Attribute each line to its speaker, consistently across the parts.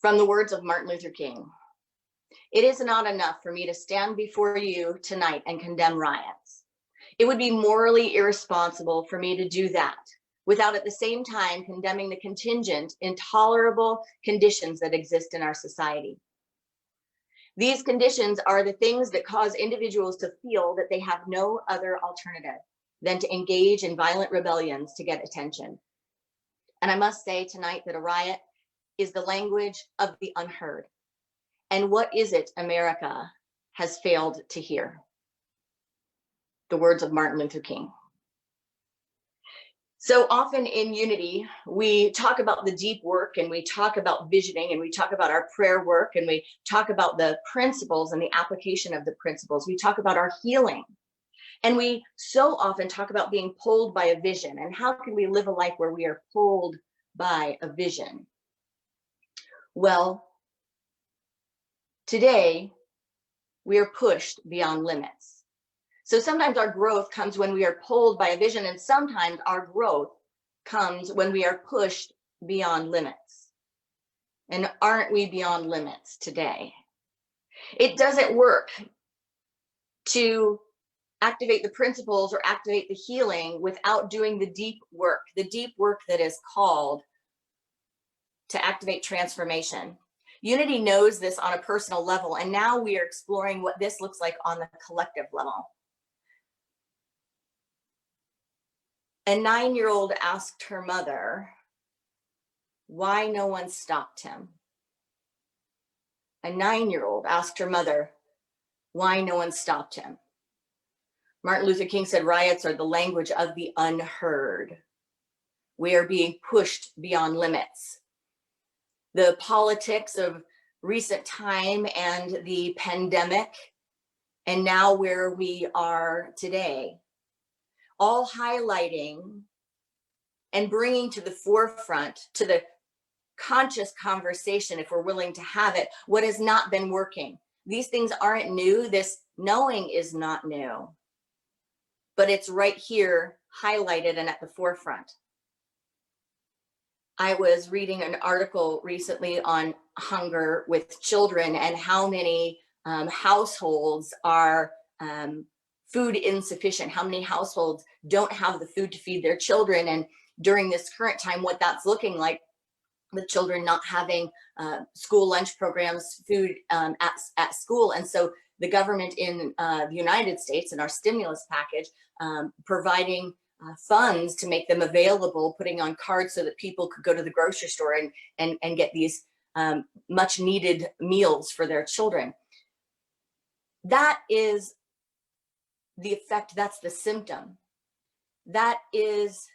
Speaker 1: From the words of Martin Luther King, "It is not enough for me to stand before you tonight and condemn riots. It would be morally irresponsible for me to do that without at the same time condemning the contingent, intolerable conditions that exist in our society. These conditions are the things that cause individuals to feel that they have no other alternative than to engage in violent rebellions to get attention. And I must say tonight that a riot is the language of the unheard. And what is it America has failed to hear?" The words of Martin Luther King. So often in Unity, we talk about the deep work, and we talk about visioning, and we talk about our prayer work, and we talk about the principles and the application of the principles. We talk about our healing. And we so often talk about being pulled by a vision, and how can we live a life where we are pulled by a vision? Well, today we are pushed beyond limits. So sometimes our growth comes when we are pulled by a vision, and sometimes our growth comes when we are pushed beyond limits. And aren't we beyond limits today? It doesn't work to activate the principles or activate the healing without doing the deep work that is called to activate transformation. Unity knows this on a personal level, and now we are exploring what this looks like on the collective level. A 9-year-old asked her mother why no one stopped him. A 9-year-old asked her mother why no one stopped him. Martin Luther King said riots are the language of the unheard. We are being pushed beyond limits. The politics of recent time and the pandemic, and now where we are today, all highlighting and bringing to the forefront, to the conscious conversation, if we're willing to have it, what has not been working. These things aren't new. This knowing is not new, but it's right here highlighted and at the forefront. I was reading an article recently on hunger with children, and how many households are food insufficient, how many households don't have the food to feed their children. And during this current time, what that's looking like, with children not having school lunch programs, food at school. And so the government in the United States, in our stimulus package, providing funds to make them available, putting on cards so that people could go to the grocery store and get these much needed meals for their children. That is the effect, that's the symptom. That is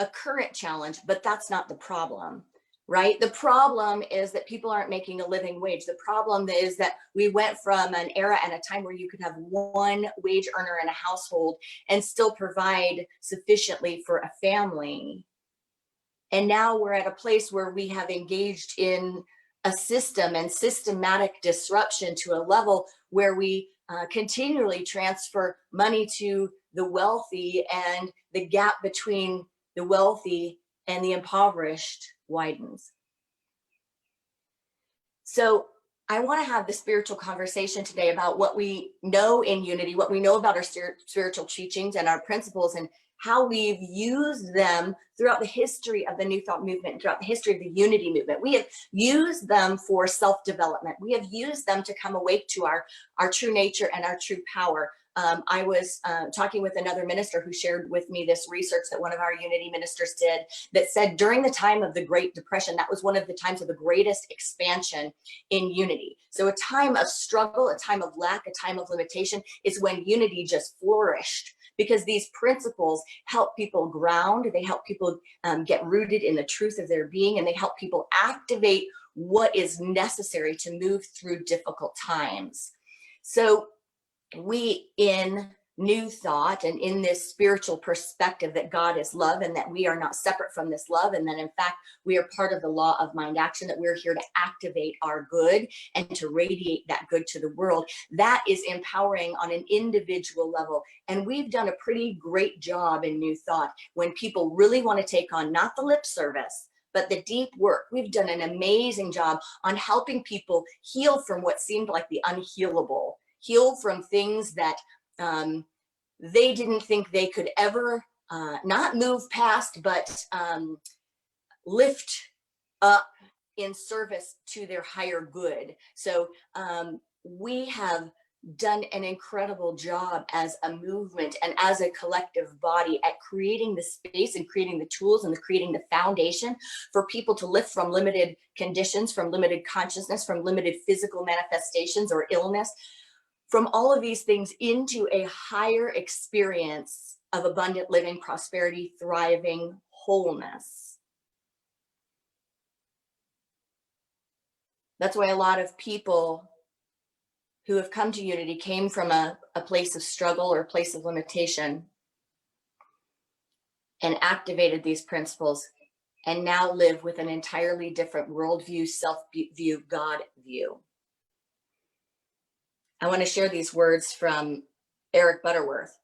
Speaker 1: a current challenge, but that's not the problem, right? The problem is that people aren't making a living wage. The problem is that we went from an era and a time where you could have one wage earner in a household and still provide sufficiently for a family. And now we're at a place where we have engaged in a system and systematic disruption to a level where we continually transfer money to the wealthy, and the gap between the wealthy and the impoverished widens. So I want to have the spiritual conversation today about what we know in Unity, what we know about our spiritual teachings and our principles, and how we've used them throughout the history of the New Thought movement, and throughout the history of the Unity movement. We have used them for self-development. We have used them to come awake to our true nature and our true power. I was talking with another minister who shared with me this research that one of our Unity ministers did, that said during the time of the Great Depression, that was one of the times of the greatest expansion in Unity. So a time of struggle, a time of lack, a time of limitation is when Unity just flourished, because these principles help people ground, they help people get rooted in the truth of their being, and they help people activate what is necessary to move through difficult times. So we, in New Thought and in this spiritual perspective that God is love and that we are not separate from this love, and that in fact we are part of the law of mind action, that we're here to activate our good and to radiate that good to the world, that is empowering on an individual level. And we've done a pretty great job in New Thought when people really want to take on not the lip service, but the deep work. We've done an amazing job on helping people heal from what seemed like the unhealable, heal from things that they didn't think they could ever not move past, but lift up in service to their higher good. So we have done an incredible job as a movement and as a collective body at creating the space and creating the tools and creating the foundation for people to lift from limited conditions, from limited consciousness, from limited physical manifestations or illness, from all of these things into a higher experience of abundant living, prosperity, thriving, wholeness. That's why a lot of people who have come to Unity came from a place of struggle or a place of limitation and activated these principles and now live with an entirely different worldview, self-view, God view. I want to share these words from Eric Butterworth.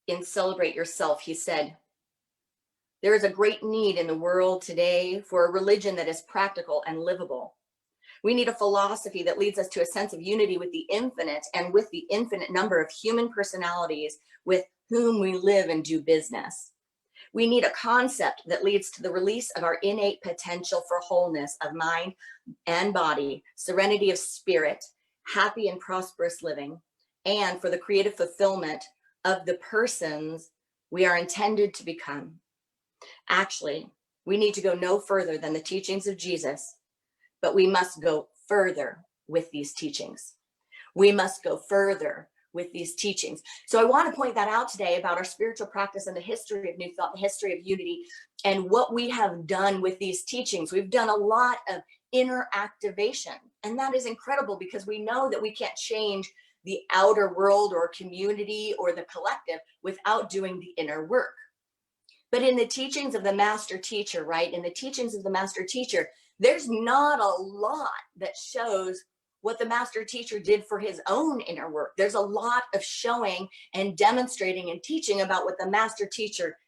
Speaker 1: In Celebrate Yourself, he said, "There is a great need in the world today for a religion that is practical and livable. We need a philosophy that leads us to a sense of unity with the infinite and with the infinite number of human personalities with whom we live and do business. We need a concept that leads to the release of our innate potential for wholeness of mind and body, serenity of spirit, happy and prosperous living, and for the creative fulfillment of the persons we are intended to become. Actually, we need to go no further than the teachings of Jesus, but we must go further with these teachings. We must go further with these teachings." So I want to point that out today about our spiritual practice and the history of New Thought, the history of Unity, and what we have done with these teachings. We've done a lot of inner activation, and that is incredible because we know that we can't change the outer world or community or the collective without doing the inner work. But in the teachings of the master teacher, right, in the teachings of the master teacher, there's not a lot that shows what the master teacher did for his own inner work. There's a lot of showing and demonstrating and teaching about what the master teacher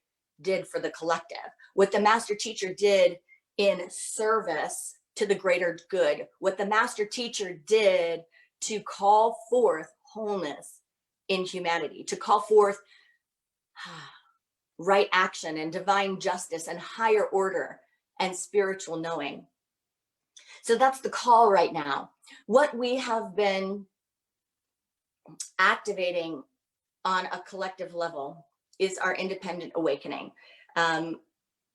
Speaker 1: did for the collective, what the master teacher did in service to the greater good, what the master teacher did to call forth wholeness in humanity, to call forth right action and divine justice and higher order and spiritual knowing. So that's the call right now. What we have been activating on a collective level is our independent awakening.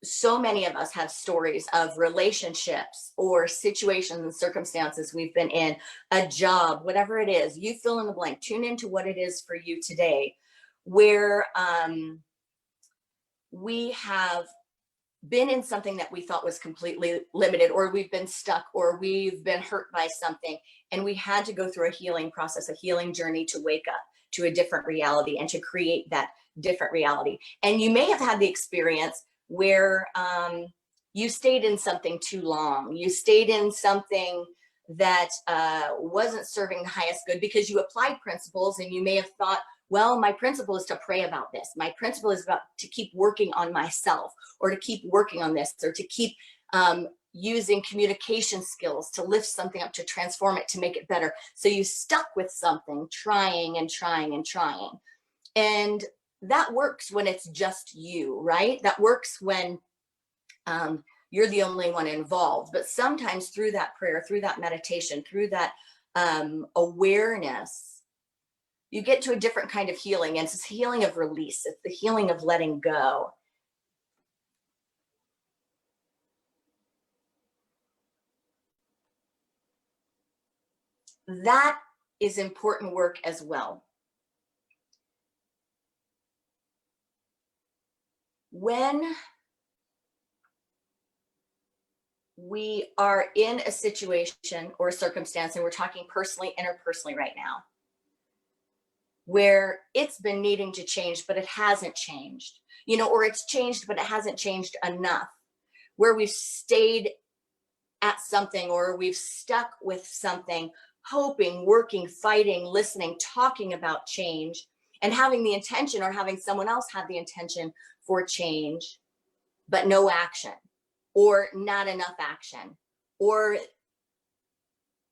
Speaker 1: So many of us have stories of relationships or situations and circumstances we've been in, a job, whatever it is, you fill in the blank, tune into what it is for you today, where we have been in something that we thought was completely limited, or we've been stuck, or we've been hurt by something, and we had to go through a healing process, a healing journey to wake up to a different reality and to create that different reality. And you may have had the experience where you stayed in something too long, you stayed in something that wasn't serving the highest good because you applied principles, and you may have thought, well, my principle is to pray about this. My principle is about to keep working on myself, or to keep working on this, or to keep using communication skills to lift something up, to transform it, to make it better. So you stuck with something, trying and trying and trying. And that works when it's just you, right? That works when you're the only one involved. But sometimes through that prayer, through that meditation, through that awareness, you get to a different kind of healing. And it's this healing of release. It's the healing of letting go. That is important work as well. When we are in a situation or a circumstance, and we're talking personally, interpersonally right now, where it's been needing to change, but it hasn't changed, you know, or it's changed, but it hasn't changed enough, where we've stayed at something, or we've stuck with something, hoping, working, fighting, listening, talking about change, and having the intention, or having someone else have the intention for change. but no action, or not enough action, or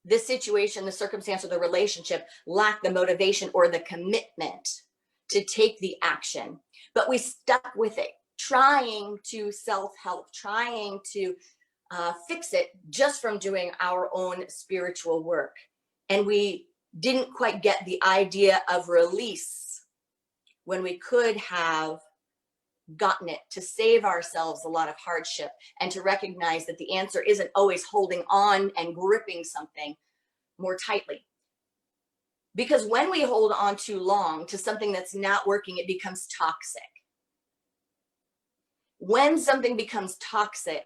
Speaker 1: the situation, the circumstance, or the relationship lack the motivation or the commitment to take the action. But we stuck with it, trying to self-help, trying to fix it just from doing our own spiritual work. And we didn't quite get the idea of release when we could have gotten it, to save ourselves a lot of hardship, and to recognize that the answer isn't always holding on and gripping something more tightly. Because when we hold on too long to something that's not working, it becomes toxic. When something becomes toxic,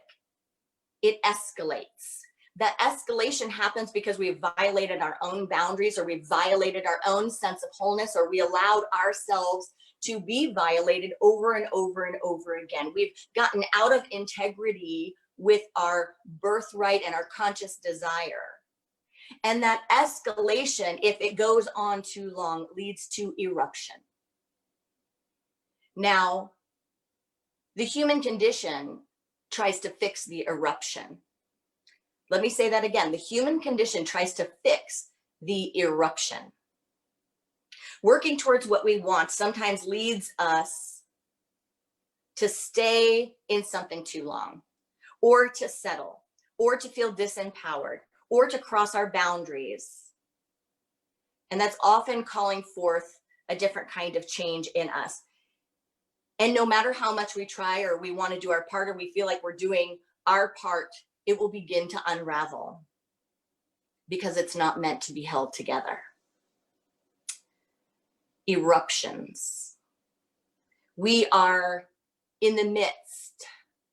Speaker 1: it escalates. That escalation happens because we've violated our own boundaries, or we've violated our own sense of wholeness, or we allowed ourselves to be violated over and over and over again. We've gotten out of integrity with our birthright and our conscious desire. And that escalation, if it goes on too long, leads to eruption. Now, the human condition tries to fix the eruption. Let me say that again. The human condition tries to fix the eruption. Working towards what we want sometimes leads us to stay in something too long, or to settle, or to feel disempowered, or to cross our boundaries. And that's often calling forth a different kind of change in us. And no matter how much we try, or we want to do our part, or we feel like we're doing our part, it will begin to unravel, because it's not meant to be held together. Eruptions. We are in the midst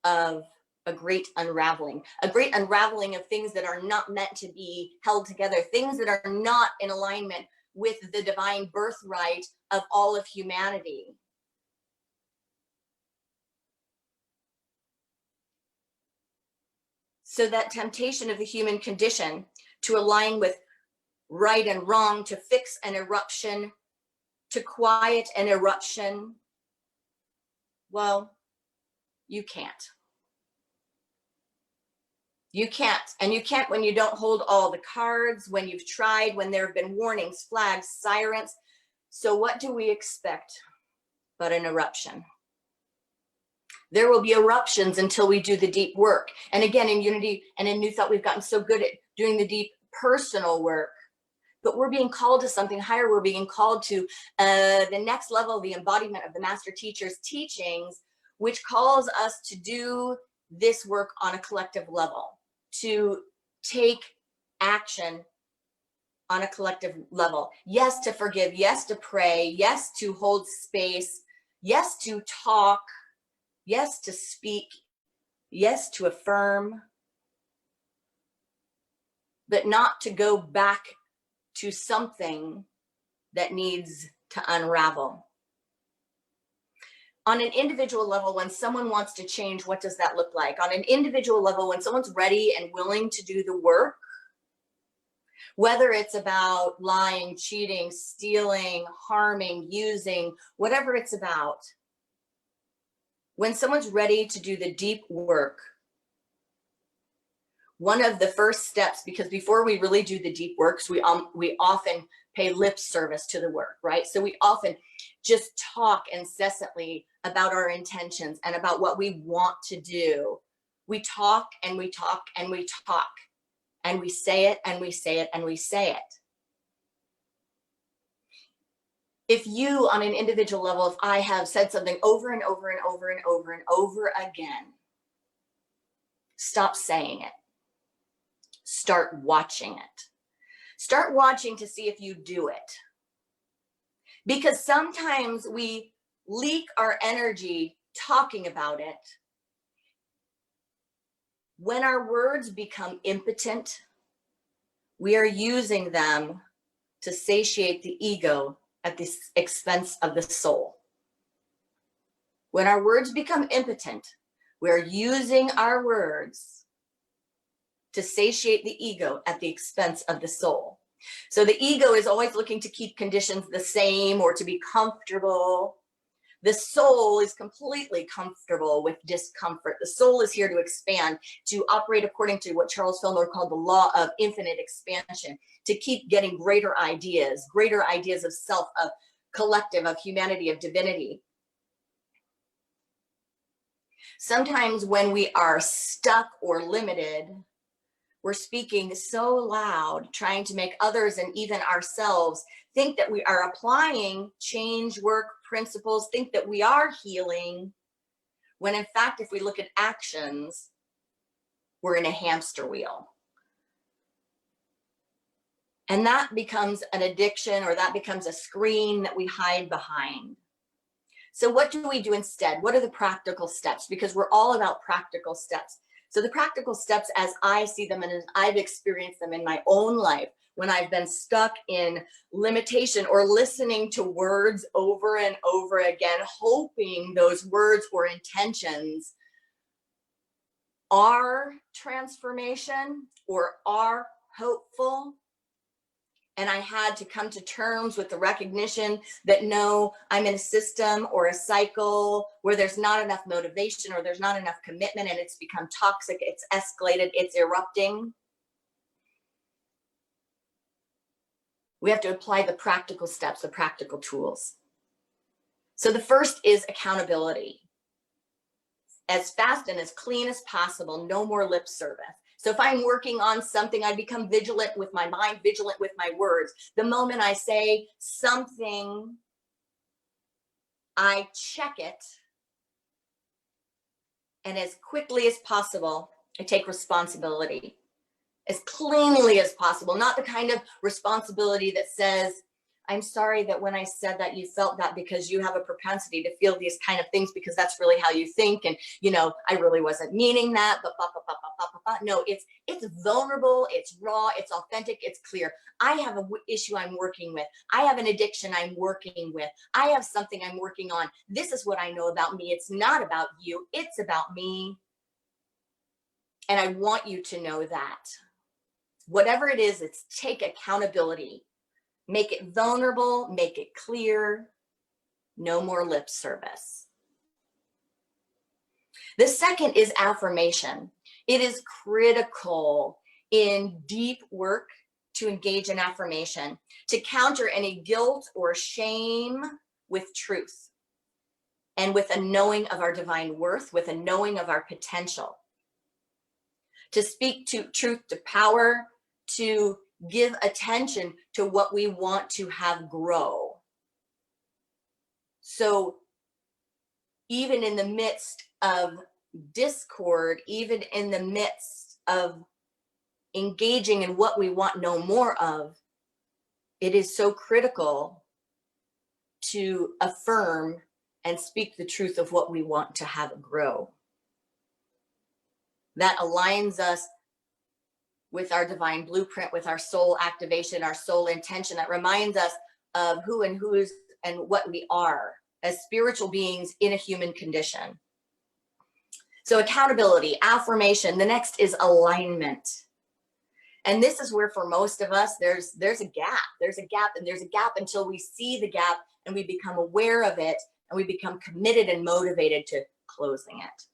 Speaker 1: of a great unraveling of things that are not meant to be held together, things that are not in alignment with the divine birthright of all of humanity. So that temptation of the human condition to align with right and wrong, to fix an eruption, to quiet an eruption, well, you can't. You can't. And you can't when you don't hold all the cards, when you've tried, when there have been warnings, flags, sirens. So what do we expect but an eruption? There will be eruptions until we do the deep work. And again, in Unity and in New Thought, we've gotten so good at doing the deep personal work, but we're being called to something higher. We're being called to the next level, the embodiment of the master teacher's teachings, which calls us to do this work on a collective level, to take action on a collective level. Yes, to forgive. Yes, to pray. Yes, to hold space. Yes, to talk. Yes, to speak. Yes, to affirm. But not to go back to something that needs to unravel. On an individual level, when someone wants to change, what does that look like? On an individual level, when someone's ready and willing to do the work, whether it's about lying, cheating, stealing, harming, using, whatever it's about, when someone's ready to do the deep work, one of the first steps, because before we really do the deep works, we often pay lip service to the work, right? So we often just talk incessantly about our intentions and about what we want to do. We talk and we talk and we talk, and we say it and we say it and we say it. If you, on an individual level, if I have said something over and over and over and over and over again, stop saying it. Start watching it. Start watching to see if you do it. Because sometimes we leak our energy talking about it. When our words become impotent, we are using them to satiate the ego at the expense of the soul. When our words become impotent, we're using our words to satiate the ego at the expense of the soul. So the ego is always looking to keep conditions the same or to be comfortable. The soul is completely comfortable with discomfort. The soul is here to expand, to operate according to what Charles Fillmore called the law of infinite expansion, to keep getting greater ideas of self, of collective, of humanity, of divinity. Sometimes when we are stuck or limited, we're speaking so loud, trying to make others and even ourselves think that we are applying change work principles, think that we are healing, when in fact, if we look at actions, we're in a hamster wheel. And that becomes an addiction, or that becomes a screen that we hide behind. So what do we do instead? What are the practical steps? Because we're all about practical steps. So the practical steps, as I see them and as I've experienced them in my own life, when I've been stuck in limitation or listening to words over and over again, hoping those words or intentions are transformation or are hopeful. And I had to come to terms with the recognition that no, I'm in a system or a cycle where there's not enough motivation or there's not enough commitment, and it's become toxic, it's escalated, it's erupting. We have to apply the practical steps, the practical tools. So the first is accountability. As fast and as clean as possible, no more lip service. So if I'm working on something, I become vigilant with my mind, vigilant with my words. The moment I say something, I check it. And as quickly as possible, I take responsibility. As cleanly as possible, not the kind of responsibility that says, I'm sorry that when I said that you felt that, because you have a propensity to feel these kind of things because that's really how you think. And, you know, I really wasn't meaning that, but no, it's vulnerable, it's raw, it's authentic, it's clear. I have an issue I'm working with. I have an addiction I'm working with. I have something I'm working on. This is what I know about me. It's not about you. It's about me. And I want you to know that. Whatever it is, it's take accountability. Make it vulnerable, make it clear, no more lip service. The second is affirmation. It is critical in deep work to engage in affirmation, to counter any guilt or shame with truth, and with a knowing of our divine worth, with a knowing of our potential. To speak to truth to power, to give attention to what we want to have grow. So even in the midst of discord, even in the midst of engaging in what we want no more of, it is so critical to affirm and speak the truth of what we want to have grow. That aligns us with our divine blueprint, with our soul activation, our soul intention, that reminds us of who and whose and what we are as spiritual beings in a human condition. So accountability, affirmation. The next is alignment. And this is where for most of us, there's a gap. There's a gap, and there's a gap until we see the gap and we become aware of it and we become committed and motivated to closing it.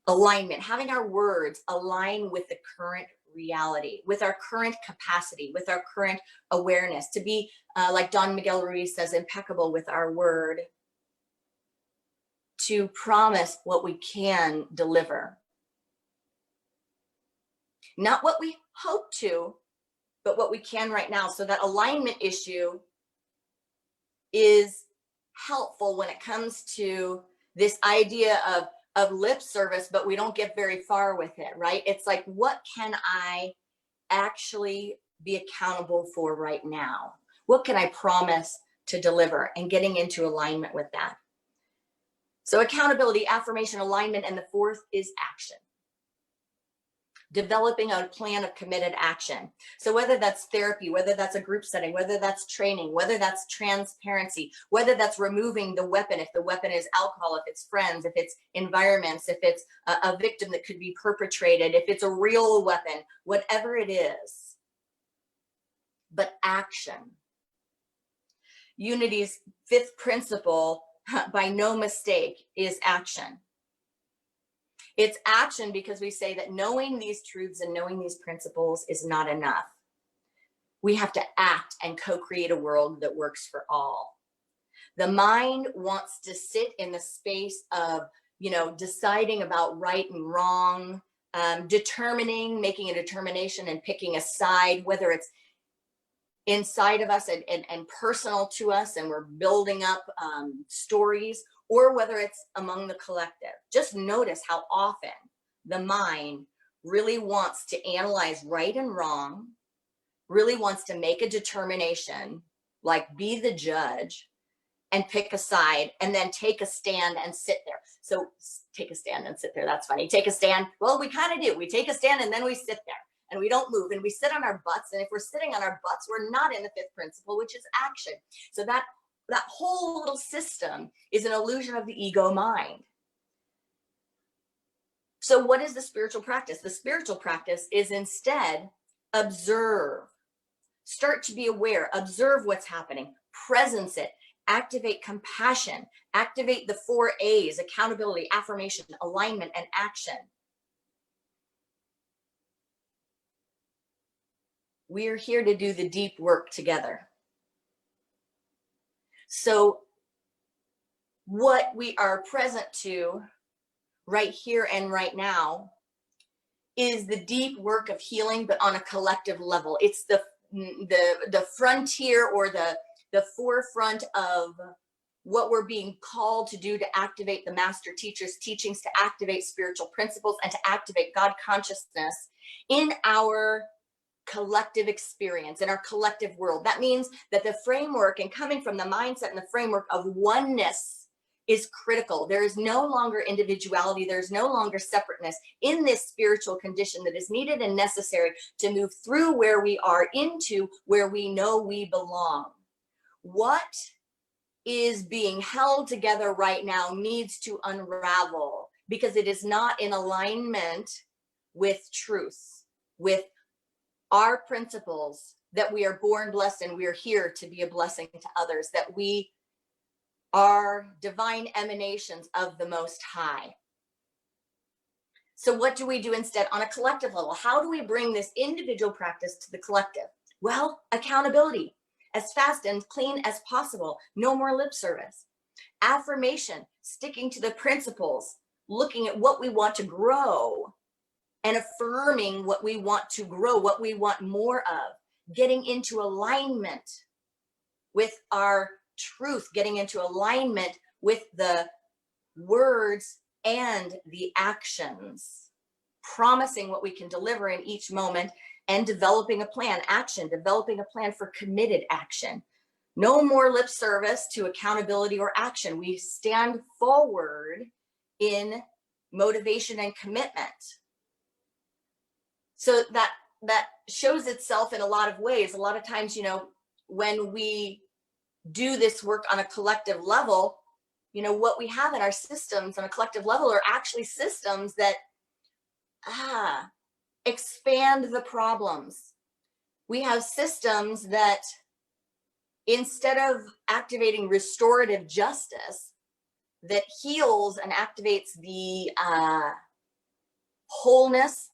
Speaker 1: Alignment, having our words align with the current reality, with our current capacity, with our current awareness, to be, like Don Miguel Ruiz says, impeccable with our word, to promise what we can deliver. Not what we hope to, but what we can right now. So that alignment issue is helpful when it comes to this idea of lip service, but we don't get very far with it, right? It's like, what can I actually be accountable for right now? What can I promise to deliver? And getting into alignment with that. So accountability, affirmation, alignment, and the fourth is action. Developing a plan of committed action. So whether that's therapy, whether that's a group setting, whether that's training, whether that's transparency, whether that's removing the weapon, if the weapon is alcohol, if it's friends, if it's environments, if it's a victim that could be perpetrated, if it's a real weapon, whatever it is, but action. Unity's fifth principle, by no mistake, is action. It's action because we say that knowing these truths and knowing these principles is not enough. We have to act and co-create a world that works for all. The mind wants to sit in the space of, deciding about right and wrong, making a determination and picking a side, whether it's inside of us and personal to us, and we're building up stories, or whether it's among the collective. Just notice how often the mind really wants to analyze right and wrong, really wants to make a determination, like be the judge and pick a side, and then take a stand and sit there. So take a stand and sit there, that's funny. Take a stand, well, we kind of do. We take a stand and then we sit there and we don't move and we sit on our butts. And if we're sitting on our butts, we're not in the fifth principle, which is action. So that whole little system is an illusion of the ego mind. So what is the spiritual practice? The spiritual practice is instead observe. Start to be aware, observe what's happening, presence it, activate compassion, activate the 4 A's: accountability, affirmation, alignment, and action. We are here to do the deep work together. So what we are present to right here and right now is the deep work of healing, but on a collective level. It's the frontier, or the forefront of what we're being called to do, to activate the master teacher's teachings, to activate spiritual principles, and to activate God consciousness in our collective experience, in our collective world. That means that the framework, and coming from the mindset and the framework of oneness, is critical. There is no longer individuality. There's no longer separateness in this spiritual condition that is needed and necessary to move through where we are into where we know we belong. What is being held together right now needs to unravel, because it is not in alignment with truth, with our principles, that we are born blessed and we are here to be a blessing to others, that we are divine emanations of the Most High. So what do we do instead on a collective level? How do we bring this individual practice to the collective? Well, accountability, as fast and clean as possible. No more lip service. Affirmation, sticking to the principles, looking at what we want to grow and affirming what we want to grow, what we want more of, getting into alignment with our truth, getting into alignment with the words and the actions, promising what we can deliver in each moment, and developing a plan, developing a plan for committed action. No more lip service to accountability or action. We stand forward in motivation and commitment. So that shows itself in a lot of ways. A lot of times, when we do this work on a collective level, what we have in our systems on a collective level are actually systems that expand the problems. We have systems that, instead of activating restorative justice that heals and activates the wholeness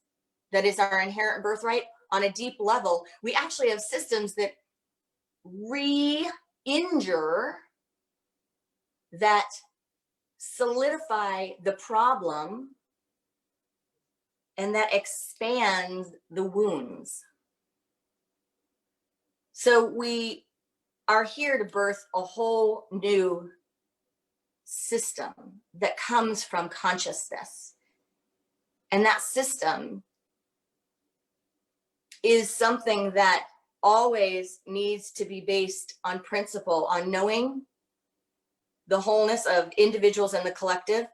Speaker 1: that is our inherent birthright on a deep level, we actually have systems that re-injure, that solidify the problem, and that expands the wounds. So we are here to birth a whole new system that comes from consciousness. And that system is something that always needs to be based on principle, on knowing the wholeness of individuals and the collective,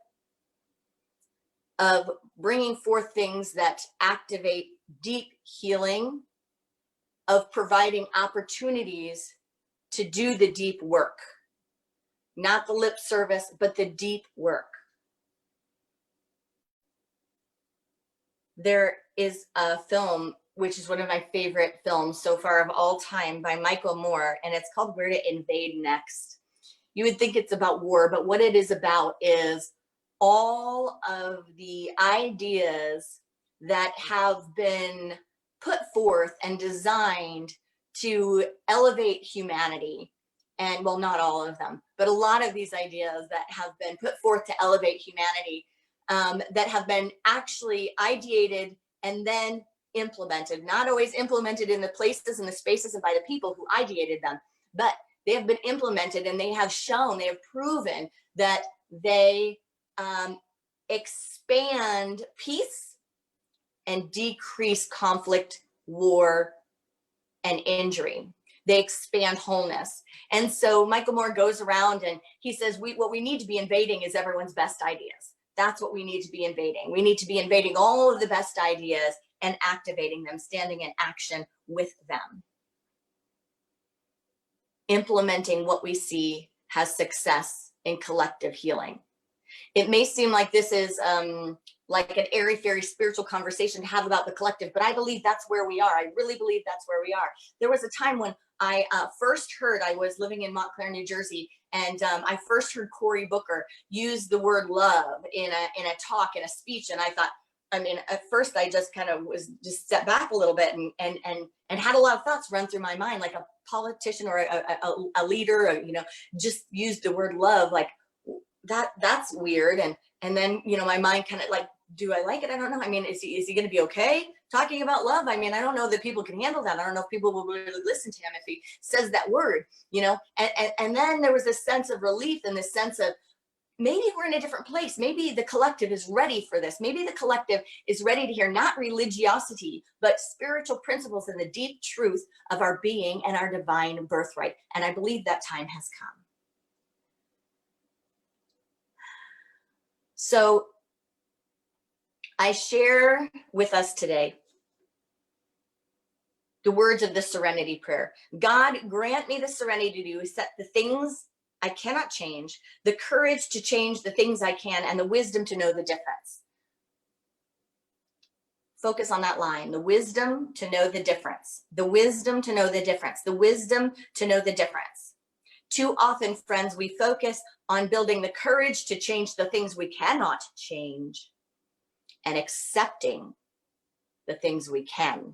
Speaker 1: of bringing forth things that activate deep healing, of providing opportunities to do the deep work, not the lip service, but the deep work. There is a film which is one of my favorite films so far of all time by Michael Moore, and it's called Where to Invade Next. You would think it's about war, but what it is about is all of the ideas that have been put forth and designed to elevate humanity. And well, not all of them, but a lot of these ideas that have been put forth to elevate humanity, that have been actually ideated and then implemented, not always implemented in the places and the spaces and by the people who ideated them, but they have been implemented, and they have shown, they have proven that they expand peace and decrease conflict, war, and injury. They expand wholeness. And so Michael Moore goes around and he says, what we need to be invading is everyone's best ideas. That's what we need to be invading. We need to be invading all of the best ideas and activating them, standing in action with them. Implementing what we see has success in collective healing. It may seem like this is like an airy-fairy spiritual conversation to have about the collective, but I believe that's where we are. I really believe that's where we are. There was a time when I first heard, I was living in Montclair, New Jersey, and I first heard Cory Booker use the word love in a talk, in a speech, and I thought, I mean, at first I just kind of was just set back a little bit and had a lot of thoughts run through my mind, like a politician or a leader, or, just used the word love, like that's weird. And then, my mind kind of like, do I like it? I don't know. I mean, is he going to be okay talking about love? I mean, I don't know that people can handle that. I don't know if people will really listen to him if he says that word, and then there was this sense of relief and this sense of, maybe we're in a different place. Maybe the collective is ready for this. Maybe the collective is ready to hear not religiosity, but spiritual principles and the deep truth of our being and our divine birthright. And I believe that time has come. So I share with us today the words of the Serenity Prayer. God, grant me the serenity to accept the things I cannot change, the courage to change the things I can, and the wisdom to know the difference. Focus on that line, the wisdom to know the difference, the wisdom to know the difference, the wisdom to know the difference. Too often, friends, we focus on building the courage to change the things we cannot change and accepting the things we can.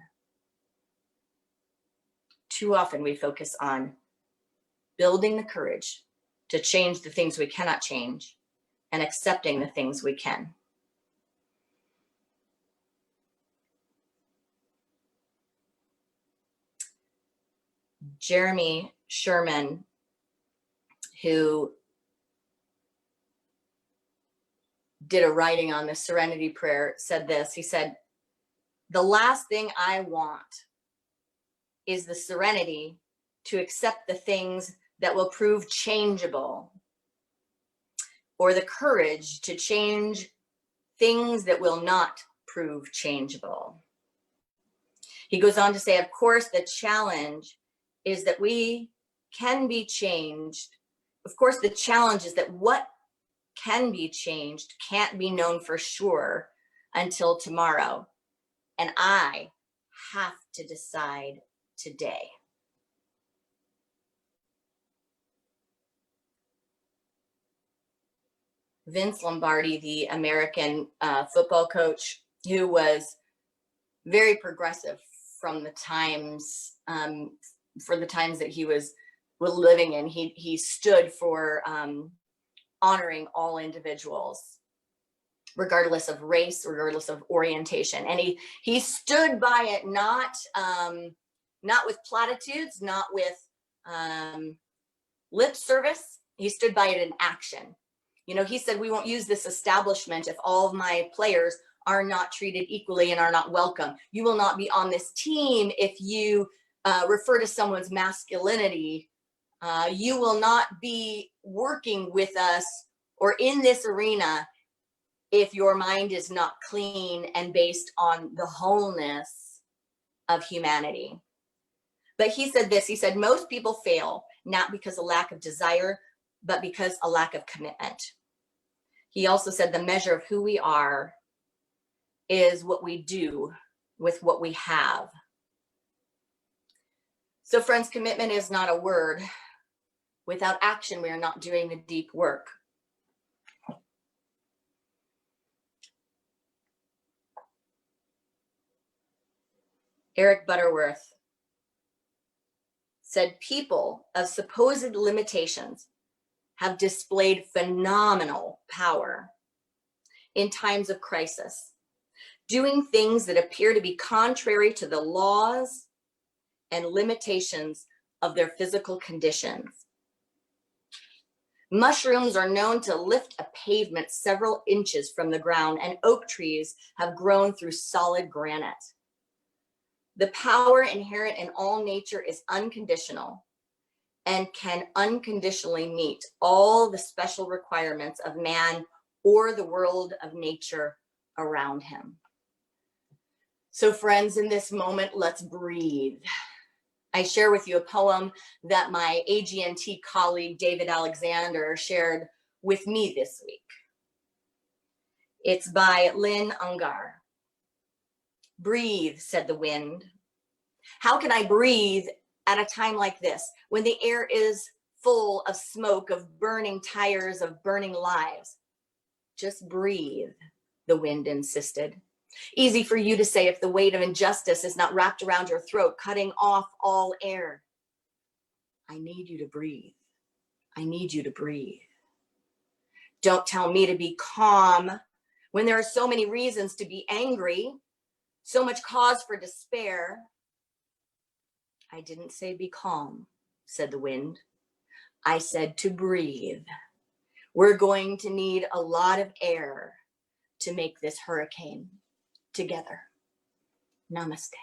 Speaker 1: Too often we focus on building the courage to change the things we cannot change and accepting the things we can. Jeremy Sherman, who did a writing on the Serenity Prayer, said this. He said, the last thing I want is the serenity to accept the things that will prove changeable, or the courage to change things that will not prove changeable. He goes on to say, of course, the challenge is that we can be changed. Of course, the challenge is that what can be changed can't be known for sure until tomorrow. And I have to decide today. Vince Lombardi, the American football coach, who was very progressive from the times, for the times that he was living in, he stood for honoring all individuals, regardless of race, regardless of orientation. And he stood by it, not with platitudes, not with lip service. He stood by it in action. He said, we won't use this establishment if all of my players are not treated equally and are not welcome. You will not be on this team if you refer to someone's masculinity. You will not be working with us or in this arena if your mind is not clean and based on the wholeness of humanity. But he said this, he said, most people fail, not because of lack of desire, but because of lack of commitment. He also said the measure of who we are is what we do with what we have. So friends, commitment is not a word. Without action, we are not doing the deep work. Eric Butterworth said, people of supposed limitations have displayed phenomenal power in times of crisis, doing things that appear to be contrary to the laws and limitations of their physical conditions. Mushrooms are known to lift a pavement several inches from the ground, and oak trees have grown through solid granite. The power inherent in all nature is unconditional and can unconditionally meet all the special requirements of man or the world of nature around him. So friends, in this moment, let's breathe. I share with you a poem that my AGNT colleague, David Alexander, shared with me this week. It's by Lynn Ungar. Breathe, said the wind. How can I breathe at a time like this, when the air is full of smoke, of burning tires, of burning lives? Just breathe, the wind insisted. Easy for you to say if the weight of injustice is not wrapped around your throat, cutting off all air. I need you to breathe. I need you to breathe. Don't tell me to be calm when there are so many reasons to be angry, so much cause for despair. I didn't say be calm, said the wind. I said to breathe. We're going to need a lot of air to make this hurricane together. Namaste.